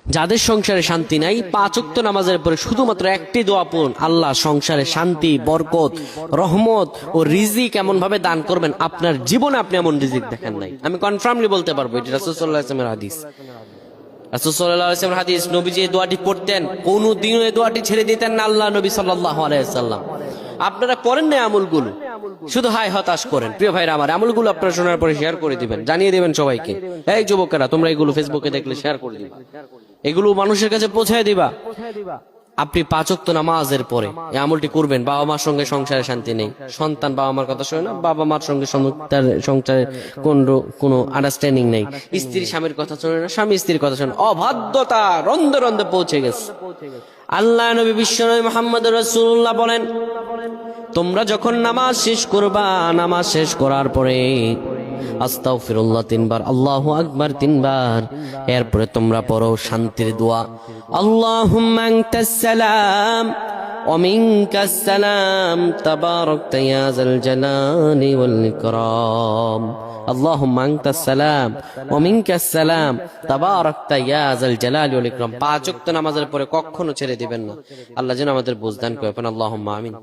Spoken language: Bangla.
যাদের সংসারে শান্তি নাই, 5 ওয়াক্ত নামাজের পরে শুধুমাত্র একটি দোয়া পড়ুন, আল্লাহ সংসারে শান্তি, বরকত, রহমত ও রিজিক এমন ভাবে দান করবেন, আপনার জীবনে আপনি এমন রিজিক দেখেন নাই। আমি কনফার্মলি বলতে পারবো, এটা রাসূল সাল্লাল্লাহু আলাইহি ওয়াসাল্লামের হাদিস। রাসূল সাল্লাল্লাহু আলাইহি ওয়াসাল্লামের হাদিস, নবীজি এই দোয়াটি পড়তেন, কোনদিনও এই দোয়াটি ছেড়ে দিতেন না আল্লাহ নবী সাল্লাল্লাহু আলাইহি ওয়াসাল্লাম। আপনারা করেন না আমলগুলো, শুধু হায় হতাশ করেন। প্রিয় ভাইরা আমার, আমলগুলো আপনারা শোনার পরে শেয়ার করে দিবেন, জানিয়ে দিবেন সবাইকে। এই যুবকেরা, তোমরা এগুলো ফেসবুকে দেখলে শেয়ার করে দিবা, এগুলো মানুষের কাছে পৌঁছায় দিবা। আপনি 5 ওয়াক্ত নামাজের পরে এই আমলটি করবেন। বাবা মার সঙ্গে সংসারে শান্তি নেই, সন্তান বাবা মার কথা শোনে না, বাবা মার সঙ্গে সংসারে কোনো আন্ডারস্ট্যান্ডিং নেই, স্ত্রী স্বামীর কথা শোনে না, স্বামী স্ত্রীর কথা শোনে, অবাধ্যতা রন্ধে রন্ধে পৌঁছে গেছে। আল্লাহ নবী বিশ্বনবী মুহাম্মদ রাসূলুল্লাহ বলেন, তোমরা যখন নামাজ শেষ করবা, নামাজ শেষ করার পরে আস্তাগফিরুল্লাহ 3 বার, আল্লাহু আকবার 3 বার, এরপরে তোমরা পড়ো শান্তির দোয়া, আল্লাহুম্মা আনতাস সালাম ওয়া মিনকাস সালাম তাবারাকতা ইয়া যাল জালালি ওয়াল ইকরাম, আল্লাহুম্মা আনতাস সালাম ওয়া মিনকাস সালাম তাবারাকতা ইয়া যাল জালালি ওয়াল ইকরাম। 5 ওয়াক্ত নামাজের পরে কখনো ছেড়ে দিবেন না। আল্লাহ যেন আমাদের বুঝদান করেন। আল্লাহুম্মা আমিন।